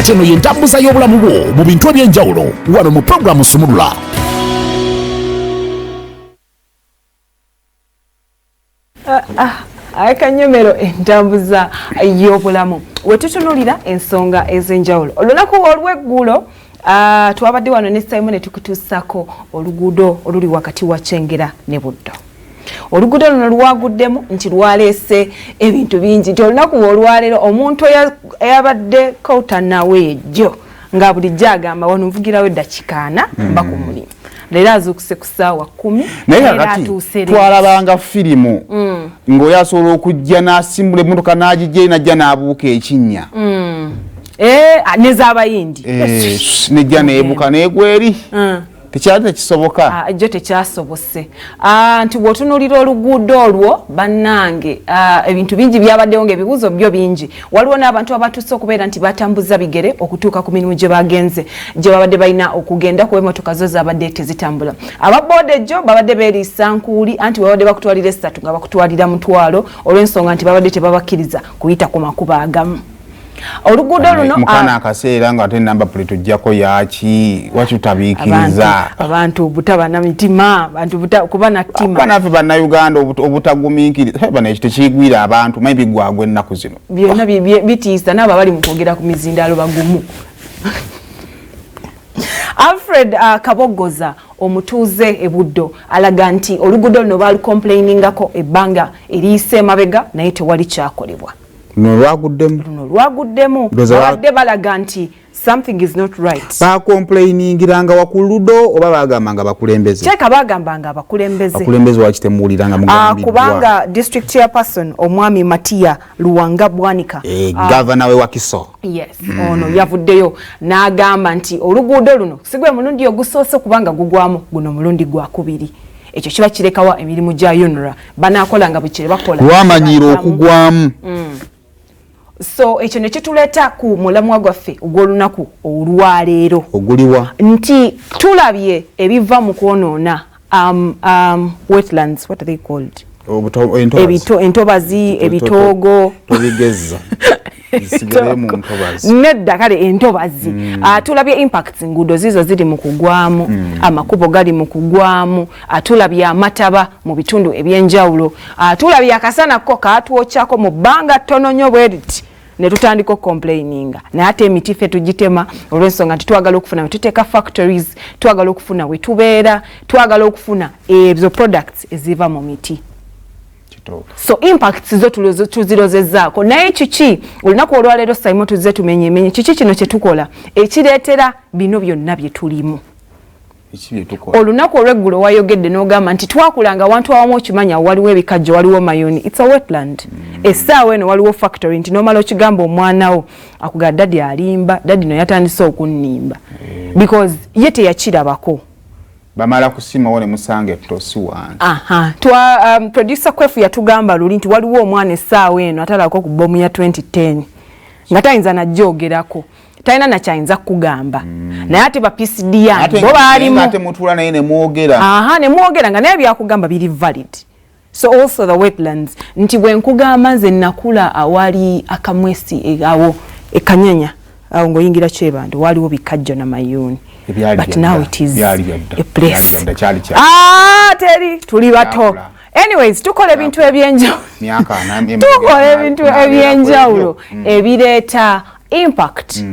ate eno yentambuza y'obulamu bwo mu bintu ebyenjawulo wano mu programu Sumulula. Akanyomero entambuza y'obulamu wetutunulira ensonga ez'enjawulo olunaku olw'eggulo twabadde wano ne Simon ne tukutuusako oluguudo oluli wakati wa Kyengera ne Buddo. Oluguudo luno lwaguddemu nti lwaleese ebintu bingi nti olunaku olwaleero omuntu eyabadde kouta nawe ejjo nga bulijjo agamba wano nvugirawo eddakiika 4 mba ku mulimu. Leero azuukuse ku ssaawa 10 era atuuse twalabanga firimu ng'oyo asobola okujja n'asimbula emmotoka n'agijja najja n'abuuka ekinnya n'ez'abayindi nejja n'ebuuka n'egwa eri tekyali tekisoboka jjo tekyasobose nti bw'otunuulira oluguudo olwo bannange ebintu bingi byabaddewo ng'ebibuuzo byo bingi waliwo n'abantu abatuuse okubeera nti batambuza bigere okutuuka ku mirimu gye bagenze gye babadde balina okugenda kuba emmotoka zo zabadde tezitambula ababooda ejjo babadde beeriisa nkuuli anti babadde bakutwalira 3 nga bakutwalira 1,000 olw'ensonga nti babadde tebabakkiriza kuyita ku makubo agamu. Oluguudo luno mukana akaseera nga ate namba plate ojjako yaki wakitabiikiriza abantu butaba na mitima abantu kuba na ttima banaffe bannayuganda obutagumiikiriza bana ekyo tekigwira abantu maybe gwagwe ennaku zino byonna bitiisa n'abo abali mu kwogera ku mizindaalo bagumu. Alfred Kabogoza omutuuze e Buddo alaga nti oluguudo luno balucomplainingako ebbanga eriise emabega naye tewali kyakolebwa. Lwaguddemu babadde balaga nti something is not right. Bakomplainingiranga wakuludo oba bagambanga bakulembeze kyeka bagambanga abakulembeze wakitemuuliranga mugambibwa kubanga district chairperson omwami Matia Luwanga Bwanika governor we Wakiso ono yavuddeyo n'agamba nti oluguudo luno sigwe mulundi ogusoose kubanga gugwamu guno mulundi gwa kubiri. Ekyo kiba kirekawa emirimu gya UNRA banaakolanga bwe kire bakola lwamanyiira okugwamu. So ekyo ne kituleeta ku mulamwa gwaffe ogw'olunaku olwaleero oguliwa nti tulabye ebiva mu kwonoona wetlands, what are they called? Entobazi, ebitoogo tobigezza nedda kale entobazi tulabye impacts nguudo zizo ziri mu kugwamu amakubo gali mu kugwamu tulabye amataba mu bitundu ebyenjawulo tulabye akasana ko kaatwokyako mu bbanga ttono nnyo bweriti ne tutandika complaininga naye ate emiti ffe tugitema olw'ensonga nti twagala okufuna we tuteeka factories twagala okufuna we tubeera twagala okufuna ezo products eziva mu miti. So impacts zo tuzirozezzaako naye kiki olunaku olwaleero Simon tuzze tumenyemenye kiki kino kye tukola ekireetera bino byonna bye tulimu. Olunaku olw'eggulo wayogedde n'ogamba nti twakulanga awantu awamu okimanya waliwo ebikajjo waliwo mayoni it's a wetland. Essaawa eno waliwo factory nti nomala okigamba omwanawo akugaa dadi alimba dadi no yatandise okunnimba because ye teyakirabako bamala kusimawo ne musange tosi wange. Producer Kwefu yatugamba luli nti waliwo omwana essaawa eno atalako ku bbomu ya 2010 nga tayinza najjogerako talina nakyayinza kugamba naye ate ba PCD yange bo baalimu ate mutuula naye ne mwogera ne mwogera nga naye byakugamba biri valid. So also the wetlands nti bwe nkugamba nze nakula awali akamwesi awo ekanyenya awo ngoyingira Kyebando waliwo bikajjo na mayuni. But now it is a place. Teri tuli bato. Anyways, tukola ebintu ebyenjawulo ebireeta impact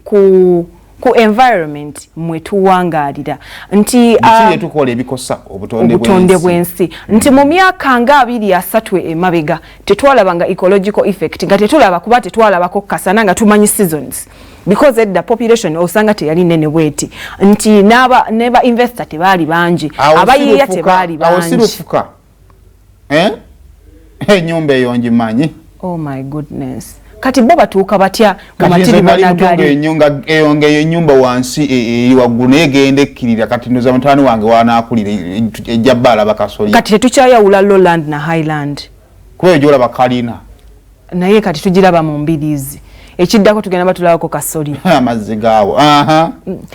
ku environment mwe tuwangaalira nti tukola ebikosa obutonde bw'ensi nti mu myaka nga 2-3 emabega tetwalabanga ecological effect nga tetulaba kuba tetwalabako kasana nga tumanyi seasons because edda population osanga teyali nene bweti nti neba investor tebaali bangi abayiiya tebaali bangi awosirufuka ennyumba eyo ngimanyi. Oh my goodness. Kati bo batuuka batya kamatiri banagali eyo ennyumba wansi waggulu negenda ekkirira kati ndoza mutani wange wanaakulira ejjabbaala bakasoli kati tetukyayawula lowland na highland kuba gyola bakalina naye kati tugiraba mu mbirizi ekiddako tugenda batulabako kasoli amazzi gaawo.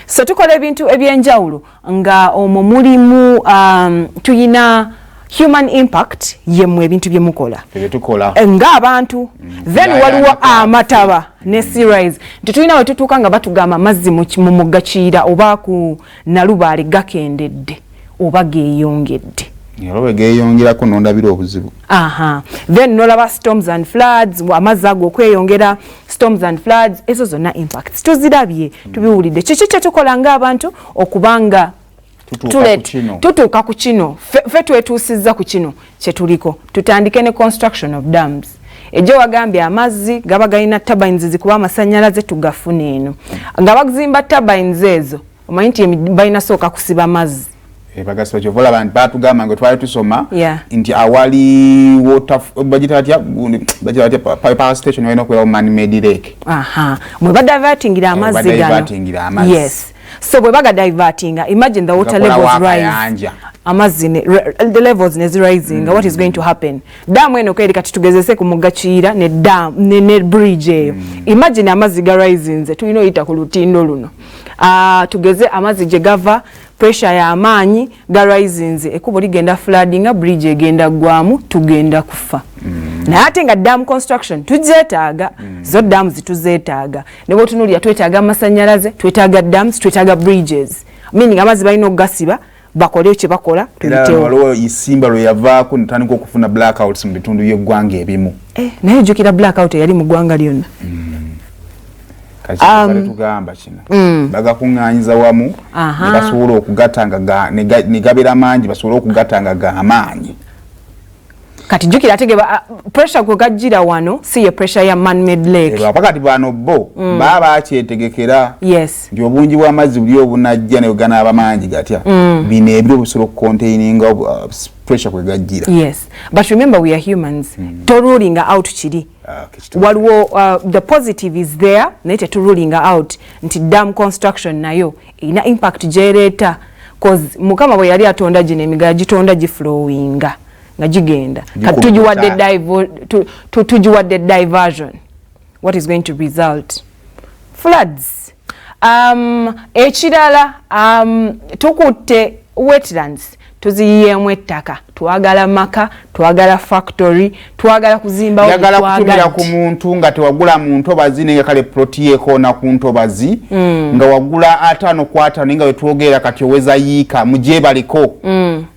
So tukola ebintu ebyenjawulo nga omwo mulimu tuyina human impact yemwe ebintu byemukola ng'abantu then waliwo amataba ne series tetulina we tutuuka nga batugamba amazzi mu mugga Kiyira oba ku Nalubaale gakendedde oba geeyongedde geeyongerako nondabira obuzibu then nolaba storms and floods amazzi ago okweyongera storms and floods ezo zonna impacts tuzirabye tubiwulidde kiki kyetukola ng'abantu okubanga tutuuka ku kino fe twetuusizza ku kino kyetuliko tutandike ne construction of dams ejo wagambye amazzi gaba galina turbines zikuba amasannyalaze tugafuna eno nga bagzimba turbines ezo omanyi nti balina sooka kusiba mazzi bagasiba kyovola abantu batugamba nga twali tusoma nti awali water power station walina okubeerawo man-made lake mwe badivertingira amazzi gano yes so bwe baga divertinga imagine the water levels rise amazzi the levels is rising what is going to happen damu eno kweri kati tugezese ku mugga Kiyira ne dam ne bridge eyo imagine amazzi ga rising tulina oyita ku lutindo luno tugeze amazzi gye gava pressure ya amaanyi ga rising ekubo ligenda flooding bridge egenda gwamu tugenda kufa naye ate nga dam construction tuzeetaaga zo dams tuzeetaaga ne bwotunuulira twetaaga amasannyalaze twetaaga dams twetaaga bridges meaning amazzi balina okugasiba bakole kye bakola waliwo isimba lwe yavaako netandika okufuna blackouts mu bitundu by'eggwanga ebimu naye ojjukira blackout eyali mu ggwanga lyonna tugamba kino bagakuŋŋaanyiza wamu ne basobola okugatanga ne gabeera mangi basobole okugatanga g'amaanyi kati jukira tegeba pressure gwe gajjira wano si ye pressure ya man-made lake pakati bano bo baba bakyetegekera nti obungi bw'amazzi buli obunajja ne ganaaba mangi gatya bino ebiro busobola okucontaininga pressure kwe gajjira but remember we are humans ruling out kiri waliwo the positive is there naye teturuling out nti dam construction nayo erina impact gyereeta cause mukama bwe yali atonda gino emigala gitonda giflowinga nga gigenda tujiwadde diversion what is going to result floods ekirala tukutte wetlands tuziyiyeemu ettaka twagala maka twagala factory twagala kuzimbawo yagala kutumira ku muntu nga tewagula mu ntobazi nenga kale ploti yekoona ku ntobazi nga wagula 5 ku 5 nga wetwogera kati oweza yiika mujebaliko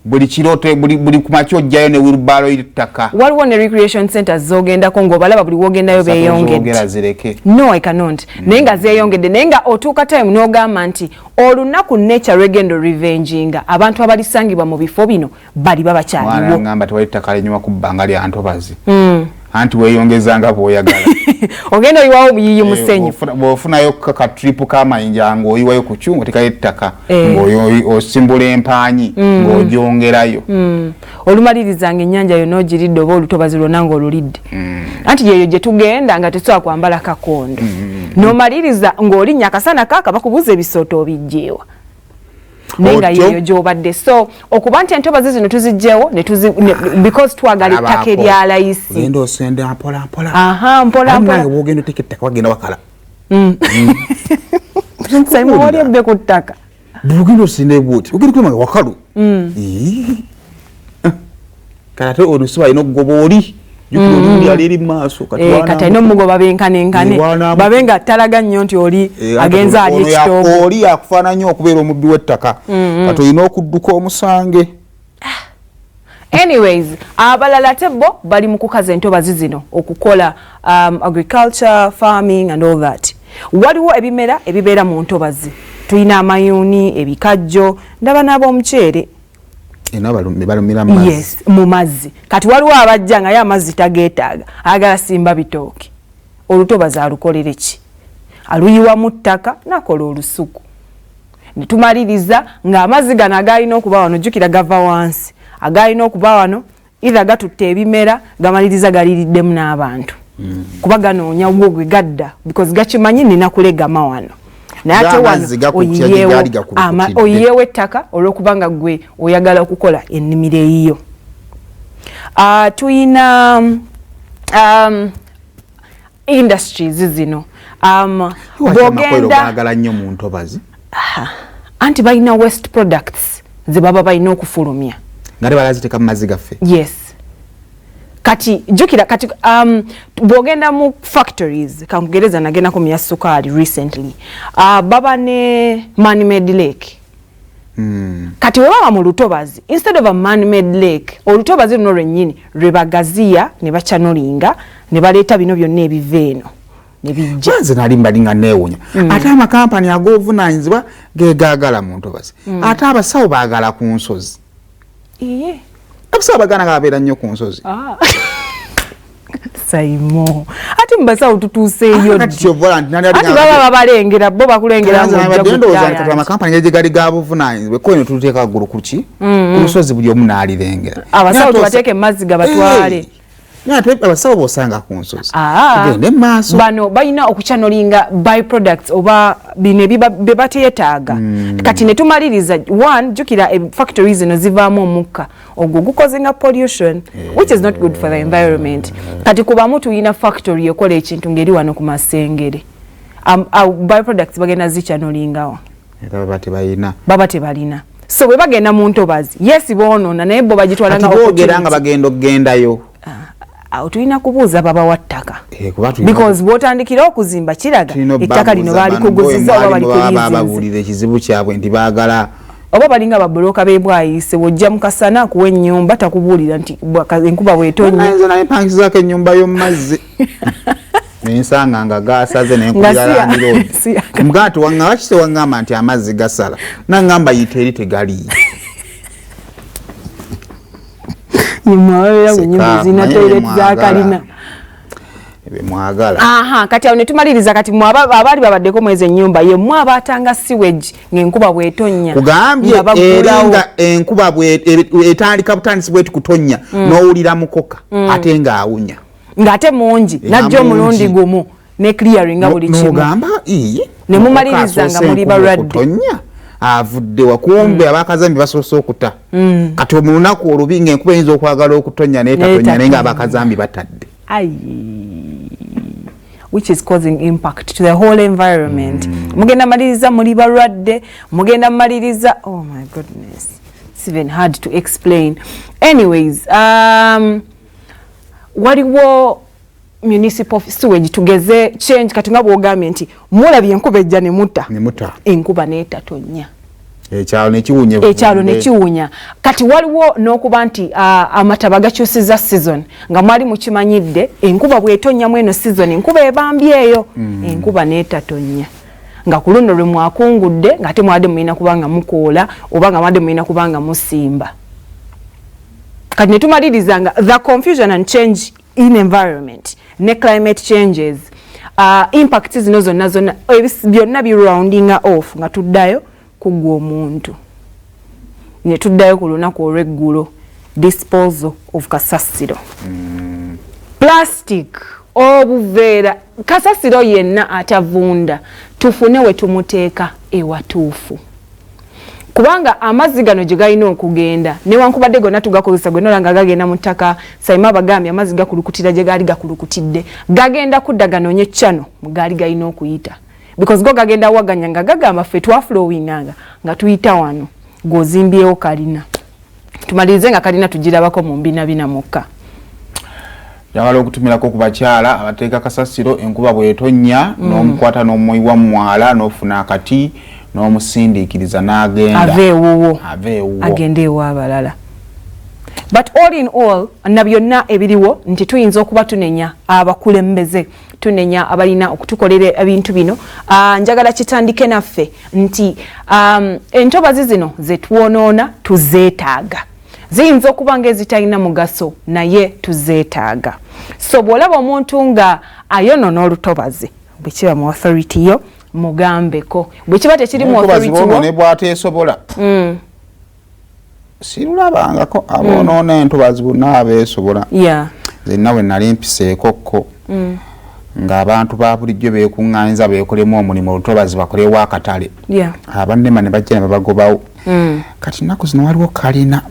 buli kirote buli kumakyo ojjayo ne wheelbarrow y'ettaka waliwo ne recreation centers zogendako ng'obalaba buli wogendayo beeyongedde no I cannot naye nga zeeyongedde naye nga otuuka time n'ogamba nti olunaku nature regendo revenginga abantu abalisangibwa mu bifo bino bali babakyaliwo ngamba tewali ttaka linyuma ku bbanga lya ntobazi anti weeyongezanga bw'oyagala ogenda oyiwawo omuyiyi musenyu bw'ofunayo ka trip k'amayinja ng'oyiwayo ku kyungo tekali ettaka ng'osimbula empanyi ng'ogyongerayo olumalirizanga ennyanja yonna ogiridde oba olutobazi lwonna ng'olulidde anti yeyo gye tugenda nga tetusobola kwambala kakondo n'omaliriza ng'olinnya akasana kaaka bakubuuza ebisooto obijjeewa nenga yeyo gyobadde so okuba nti entobazi zino tuzijjewo because twagala ettaka erya layisi ogenda osenda mpola mpola wogenda oteka ettaka wagenda wakala saimowoli ebbe ku ttaka bugenda osenda ebwoti ogenda kulema nga wakalu kati ate olusiba alina okugoba oli jukuli ali eri maaso kati alina omugoba benkanenkane babe nga talaga nnyo nti oli agenza ali ekitoogo oli akufaananya okubeera omubbi w'ettaka kati olina okudduka omusange anyways abalala te bo bali mu kukaza entobazi zino okukola agriculture farming and all that waliwo ebimera ebibeera mu ntobazi tulina amayuuni ebikajjo ndaba n'ab'omuceere yes mu mazzi kati waliwo abajja nga ye amazzi tageetaaga agala simba bitooke olutobazi alukolere ki aluyiwamu ttaka nakola olusuku netumaliriza ng'amazzi gano agalina okuba wano jjukira gava wansi agalina okuba wano either gatutte ebimera gamaliriza galiriddemu n'abantu kuba ganoonya gwo gwe gadda because gakimanyi nina kulegama wano naye ate wano oyiyeewo ettaka olw'okubanga gwe oyagala okukola ennimiro eyiyo tuyina industries zino bwogenda nnyo mu ntobazi anti balina waste products ze baba balina okufulumya ngate balaziteka mu mazzi gaffe. Yes. Kati jukira kati bwogenda mu factories kankugereza nagenda ku mya sukali recently baba ne man-made lake. Kati webaba mu lutobazi instead of a man-made lake olutobazi luno lwennyini lwebagaziya ne bachanolinga ne baleeta bino byonna ebiveeno ne bijja. Nze nali mbalinga neewunya ate amakampani ag'obuvunaanyizibwa gegaagala mu ntobazi ate abasawo baagala ku nsozi. Iye. Abasawo bagana gabeera nnyo ku nsozi. Saimo ati mbasawo tutuuseeyo ati baba babalengera bo bakulengera ndowooza amakampani gegali ga buvunaanyizibwa ekkubo ne tuteeka ggulu ku ki ku lusozi buli omu n'alirengera. Abasawo tubateeke mu mazzi gabatwale. Abasawo bosanga ku nsozi tugende mu maaso. Bano balina okuchanolinga byproducts oba bino bye bateetaaga. Kati ne tumaliriza one jukira factories zino zivaamu omukka ogwo gukozenga pollution which is not good for the environment. Kati kubamu tuyina factory ekola ekintu ngeri wano ku Masengere byproducts bagenda zichanolingawo baba tebalina. So bwe bagenda mu ntobazi yes boonona naye bo bagitwalanga okugera nga bagenda okugendayo. Tulina kubuuza baba wattaka because bwotandikira okuzimba kiraga ettaka lino baali kuguziza oba bali kulizinze ekizibu kyabwe nti baagala oba balinga babulooka b'ebwayise wojja mukasana kuwa ennyumba takubuulira nti enkuba bwetonnya. Nze naye mpangizaako ennyumba y'omumazzi nensanga nga gasaze nenkubira landiroodi mugati waŋŋamba kise waŋŋamba nti amazzi gasala naŋŋamba yita eri tegaliyo. Nyumawera kunyumba zina toilet za kalina. Mwagala. Kati awo ne tumaliriza kati abali babaddeko mwezi ennyumba ye mwe abatanga sewage ng'enkuba bw'etonnya. Kugambye nga enkuba etandika butandisi bw'eti kutonnya n'owulira mukoka ate ng'awunya. Ng'ate mungi najja omulundi gumu ne clearing nga buli kimu. N'ogamba ne mumaliriza nga muli balwadde. Avudde wakumbe abakazambi basoose okuta kati mu lunaku olubi ng'enkuba eyinza okwagala okutonnya n'etatonya naye ng'abakazambi batadde. Which is causing impact to the whole environment. Mugenda maliriza muli balwadde mugenda maliriza oh my goodness it's even hard to explain. Anyways waliwo municipal sewage tugeze change kati nga bwogambye nti mulabye enkuba ejja ne mutta enkuba n'etatonya ekyalo ne kiwunya. Kati waliwo n'okuba nti amataba gakyusiza season nga mwali mukimanyidde enkuba bw'etonnya mweno season enkuba ebambyeyo enkuba n'etatonya nga ku luno lwe mwakungudde ng'ate mwadde mulina kubanga mukoola oba nga mwadde mulina kubanga musimba. Kati ne tumalirizanga the confusion and change in environment ne climate changes impact zino zonna byonna biroundinga off nga tuddayo kugwa omuntu ne tuddayo ku lunaku olw'eggulo disposal of kasasiro plastic obuveera kasasiro yenna atavunda tufune we tumuteeka ewatuufu kubanga amazzi gano gye galina okugenda newankubadde gonna tugakozesa gwe nolanga gagenda mu ttaka Sayima bagambye amazzi gakulukutira gye gaali gakulukutidde gagenda kudda ganoonye ccano mu gaali galina okuyita because go gagenda waganya nga gagamba ffe twaflowinganga nga tuyita wano gwozimbyewo kalina tumalirize nga kalina tugirabako mu mbinabina mukka. Njagala okutumirako ku bakyala abateeka kasasiro enkuba bw'etonnya n'omukwata n'omuyiwa mu mwala n'ofuna akati n'omusindiikiriza n'agenda aveewuwo agenda ewa abalala. But all in all na byonna ebiriwo nti tuyinza okuba tunenya abakulembeze tunenya abalina okutukolera ebintu bino. Njagala kitandike naffe nti entobazi zino zetwonoona tuzeetaaga ziyinza okuba ng'ezitalina mugaso naye tuzeetaaga. So bw'olaba omuntu nga ayonoona olutobazi bwe kiba mu authority yo mugambeko bwe kiba tekiri mu authority wo ne bw'ateesobola sirulabangako aboonoona entobazi bonna abeesobola. Zenna bwe nali mpiseekokko ng'abantu ba bulijjo beekuŋŋaanyiza beekolemu omulimu olutobazi bakolewo akatale abannema ne bajja ne babagobawo kati nnaku zino waliwo kalina